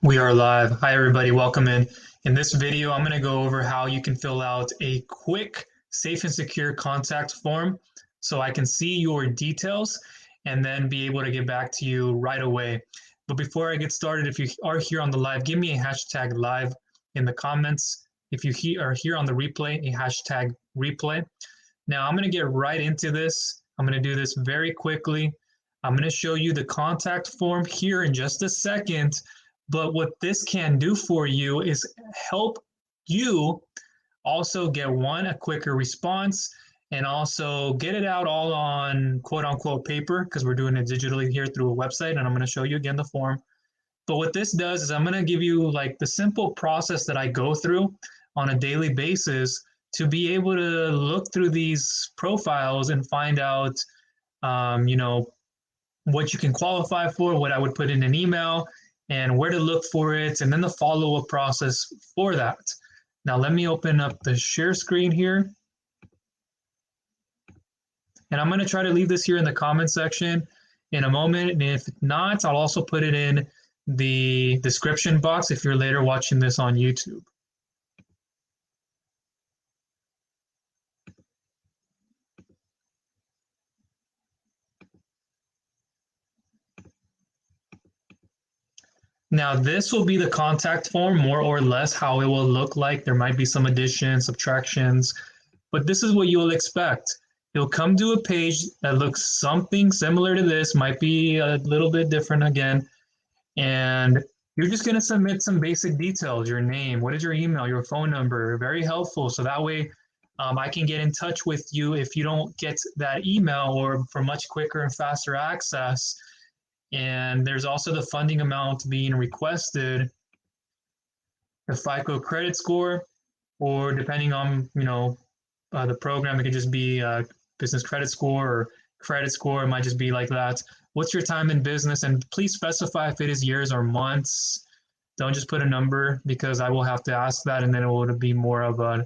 We are live. Hi, everybody. Welcome in. In this video, I'm going to go over how you can fill out a quick, safe, and secure contact form so I can see your details and then be able to get back to you right away. But before I get started, if you are here on the live, give me a hashtag live in the comments. If you are here on the replay, a hashtag replay. Now, I'm going to get right into this. I'm going to do this very quickly. I'm going to show you the contact form here in just a second. But what this can do for you is help you also get a quicker response and also get it out all on quote unquote paper because we're doing it digitally here through a website. And I'm going to show you again the form. But what this does is I'm going to give you like the simple process that I go through on a daily basis to be able to look through these profiles and find out, um, you know, what you can qualify for, what I would put in an email, and where to look for it, and then the follow-up process for that. Now let me open up the share screen here. And I'm going to try to leave this here in the comment section in a moment. And if not, I'll also put it in the description box if you're later watching this on YouTube. Now, this will be the contact form, more or less how it will look like. There might be some additions, subtractions, but this is what you'll expect. You'll come to a page that looks something similar to this, might be a little bit different again, and you're just going to submit some basic details, your name, what is your email, your phone number, very helpful. So that way I can get in touch with you if you don't get that email or for much quicker and faster access. And there's also the funding amount being requested, the FICO credit score, or depending on, the program, it could just be business credit score or credit score. It might just be like that. What's your time in business? And please specify if it is years or months. Don't just put a number because I will have to ask that, and then it will be more of an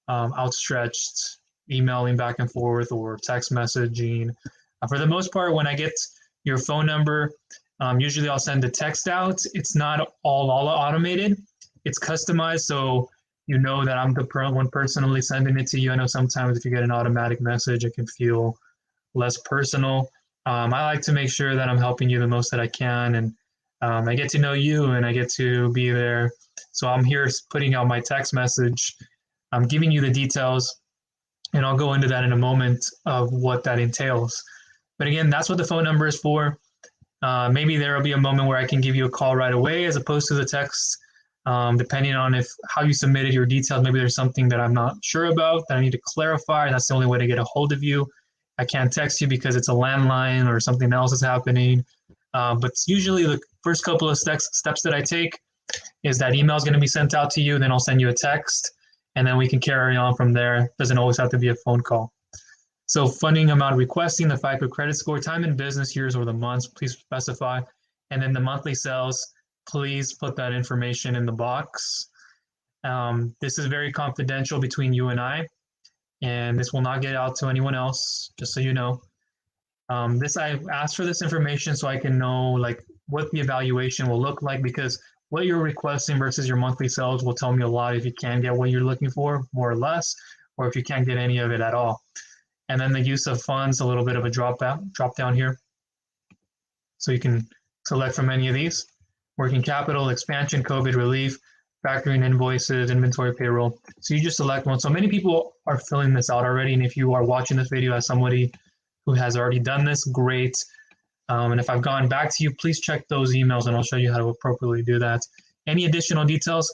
outstretched emailing back and forth or text messaging. For the most part, when I get your phone number, usually I'll send a text out. It's not all automated. It's customized, so you know that I'm the one personally sending it to you. I know sometimes if you get an automatic message, it can feel less personal. I like to make sure that I'm helping you the most that I can, and I get to know you and I get to be there. So I'm here putting out my text message. I'm giving you the details, and I'll go into that in a moment of what that entails. But again, that's what the phone number is for. Maybe there will be a moment where I can give you a call right away as opposed to the text, depending on how you submitted your details. Maybe there's something that I'm not sure about that I need to clarify. That's the only way to get a hold of you. I can't text you because it's a landline or something else is happening. But usually the first couple of steps that I take is that email is going to be sent out to you. Then I'll send you a text, and then we can carry on from there. It doesn't always have to be a phone call. So funding amount requesting, the FICO credit score, time in business, years or the months, please specify. And then the monthly sales, please put that information in the box. This is very confidential between you and I, and this will not get out to anyone else, just so you know. I asked for this information so I can know like what the evaluation will look like, because what you're requesting versus your monthly sales will tell me a lot if you can get what you're looking for, more or less, or if you can't get any of it at all. And then the use of funds, a little bit of a drop down here. So you can select from any of these: working capital, expansion, COVID relief, factoring, invoices, inventory, payroll. So you just select one. So many people are filling this out already. And if you are watching this video as somebody who has already done this, great. And if I've gone back to you, please check those emails and I'll show you how to appropriately do that. Any additional details?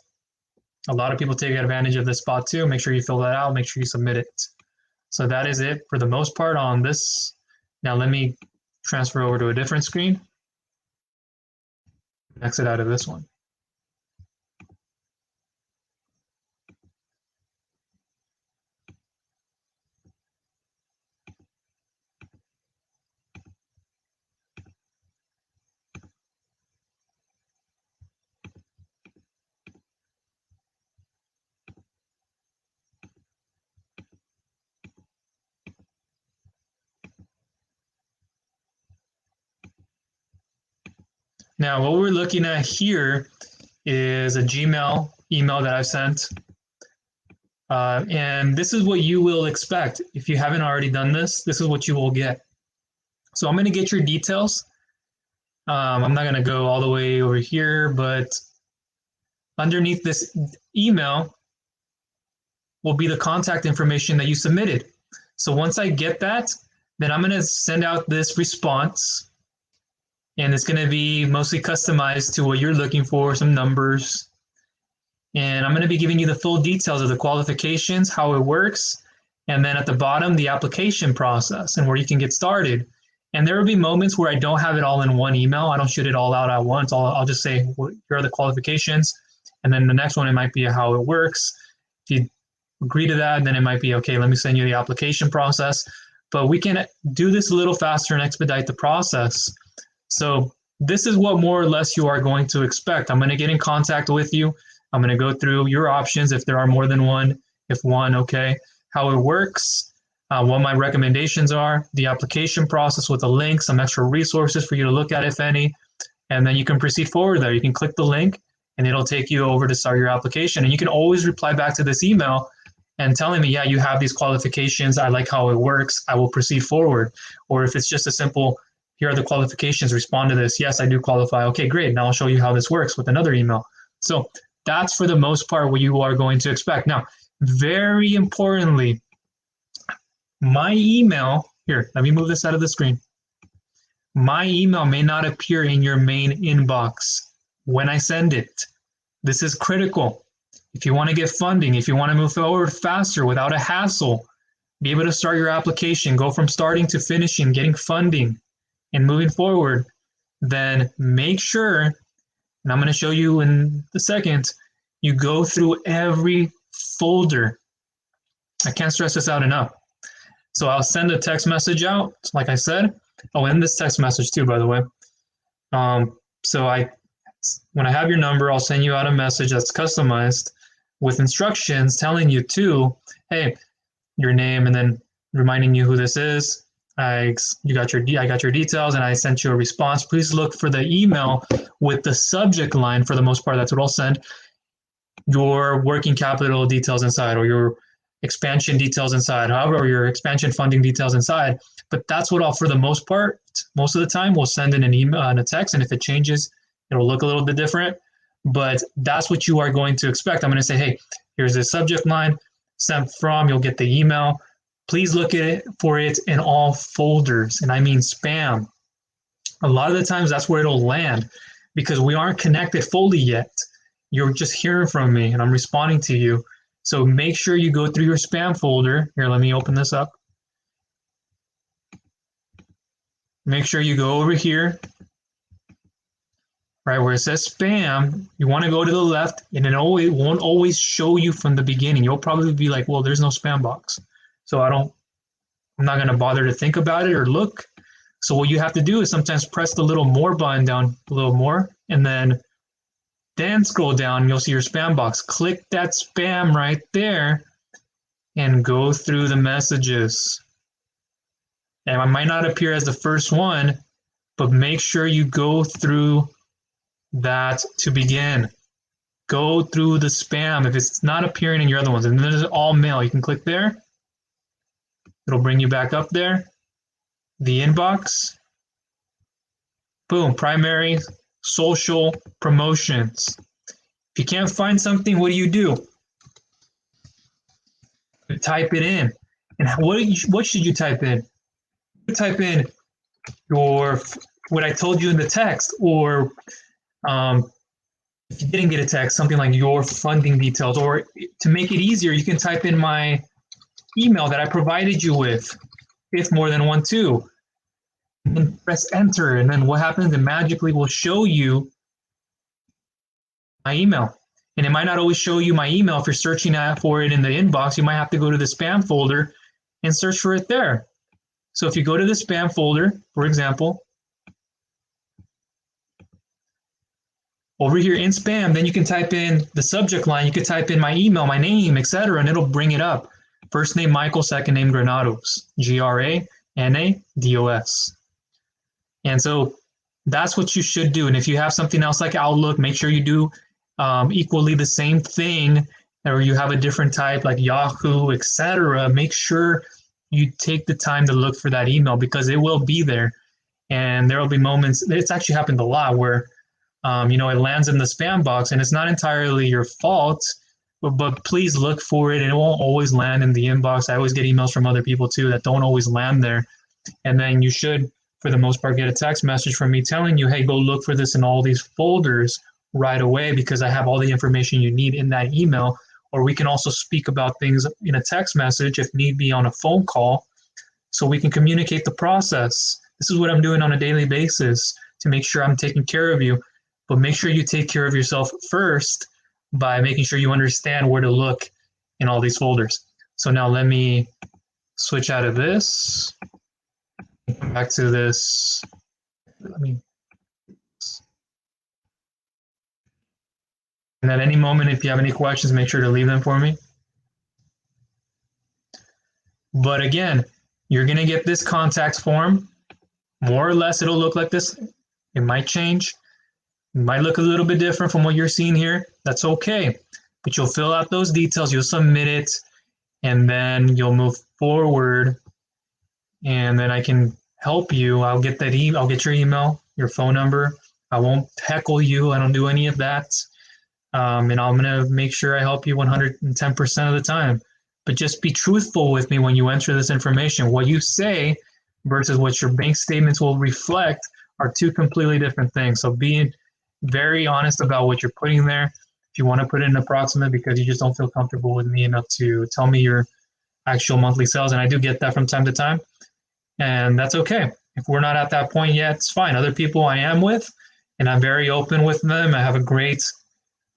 A lot of people take advantage of this spot too. Make sure you fill that out. Make sure you submit it. So that is it for the most part on this. Now let me transfer over to a different screen. Exit out of this one. Now what we're looking at here is a Gmail email that I've sent. And this is what you will expect. If you haven't already done this, this is what you will get. So I'm going to get your details. I'm not going to go all the way over here, but underneath this email will be the contact information that you submitted. So once I get that, then I'm going to send out this response, and it's going to be mostly customized to what you're looking for, some numbers. And I'm going to be giving you the full details of the qualifications, how it works, and then at the bottom, the application process and where you can get started. And there will be moments where I don't have it all in one email. I don't shoot it all out at once. I'll just say, well, here are the qualifications. And then the next one, it might be how it works. If you agree to that, then it might be, okay, let me send you the application process. But we can do this a little faster and expedite the process. So this is what more or less you are going to expect. I'm going to get in contact with you. I'm going to go through your options if there are more than one. If one, okay, how it works, what my recommendations are, the application process with a link, some extra resources for you to look at, if any, and then you can proceed forward there. You can click the link and it'll take you over to start your application. And you can always reply back to this email and telling me, yeah, you have these qualifications. I like how it works. I will proceed forward. Or if it's just a simple, here are the qualifications, respond to this. Yes, I do qualify. Okay, great. Now I'll show you how this works with another email. So that's for the most part what you are going to expect. Now, very importantly, my email, here, let me move this out of the screen. My email may not appear in your main inbox when I send it. This is critical. If you want to get funding, if you want to move forward faster without a hassle, be able to start your application, go from starting to finishing, getting funding, and moving forward, then make sure, and I'm going to show you in a second, you go through every folder. I can't stress this out enough. So I'll send a text message out, like I said. Oh, and this text message too, by the way. When I have your number, I'll send you out a message that's customized with instructions telling you to, hey, your name, and then reminding you who this is. I got your details, and I sent you a response. Please look for the email with the subject line. For the most part, that's what I'll send. Your working capital details inside, or your expansion details inside, however, or your expansion funding details inside. But that's what I'll, for the most part, most of the time, we'll send in an email and a text, and if it changes, it'll look a little bit different. But that's what you are going to expect. I'm going to say, hey, here's the subject line, sent from, you'll get the email. Please look for it in all folders, and I mean spam. A lot of the times that's where it'll land because we aren't connected fully yet. You're just hearing from me and I'm responding to you. So make sure you go through your spam folder. Here, let me open this up. Make sure you go over here, right where it says spam. You want to go to the left, and it won't always show you from the beginning. You'll probably be like, well, there's no spam box. So I'm not going to bother to think about it or look. So what you have to do is sometimes press the little more button down a little more, and then scroll down and you'll see your spam box. Click that spam right there and go through the messages. And it might not appear as the first one, but make sure you go through that to begin. Go through the spam if it's not appearing in your other ones. And then there's all mail. You can click there. It'll bring you back up there. The inbox. Boom, primary, social, promotions. If you can't find something, what do? You type it in. And what should you type in? You type in what I told you in the text, or if you didn't get a text, something like your funding details, or to make it easier, you can type in my email that I provided you with, if more than one too. And then press enter, and then what happens? It magically will show you my email. And it might not always show you my email if you're searching for it in the inbox. You might have to go to the spam folder and search for it there. So if you go to the spam folder, for example, over here in spam, then you can type in the subject line. You could type in my email, my name, etc., and it'll bring it up. First name Michael, second name Granados, Granados. And so that's what you should do. And if you have something else like Outlook, make sure you do equally the same thing, or you have a different type like Yahoo, etc., make sure you take the time to look for that email because it will be there. And there will be moments, it's actually happened a lot where, it lands in the spam box and it's not entirely your fault, but please look for it. And it won't always land in the inbox. I always get emails from other people too that don't always land there. And then you should, for the most part, get a text message from me telling you, hey, go look for this in all these folders right away because I have all the information you need in that email. Or we can also speak about things in a text message if need be on a phone call so we can communicate the process. This is what I'm doing on a daily basis to make sure I'm taking care of you. But make sure you take care of yourself first by making sure you understand where to look in all these folders. So now let me switch out of this. Come back to this. And at any moment, if you have any questions, make sure to leave them for me. But again, you're going to get this contact form. More or less, it'll look like this. It might change. It might look a little bit different from what you're seeing here. That's okay. But you'll fill out those details, you'll submit it, and then you'll move forward. And then I can help you. I'll get that I'll get your email, your phone number. I won't heckle you. I don't do any of that. And I'm going to make sure I help you 110% of the time. But just be truthful with me when you enter this information. What you say versus what your bank statements will reflect are two completely different things. So being very honest about what you're putting there. If you want to put in an approximate because you just don't feel comfortable with me enough to tell me your actual monthly sales, and I do get that from time to time, and that's okay. If we're not at that point yet, it's fine. Other people I am with, and I'm very open with them. I have a great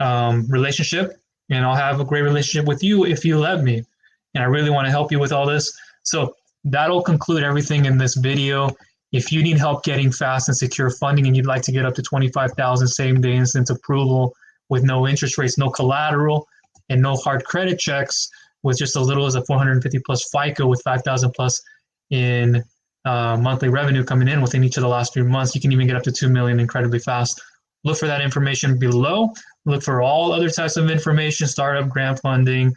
relationship, and I'll have a great relationship with you if you let me. And I really want to help you with all this. So that'll conclude everything in this video. If you need help getting fast and secure funding and you'd like to get up to 25,000 same day instant approval with no interest rates, no collateral, and no hard credit checks with just as little as a 450 plus FICO with 5,000 plus in monthly revenue coming in within each of the last 3 months, you can even get up to 2 million incredibly fast. Look for that information below. Look for all other types of information, startup grant funding,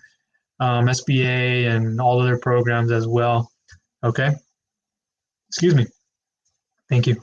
SBA, and all other programs as well. Okay? Excuse me. Thank you.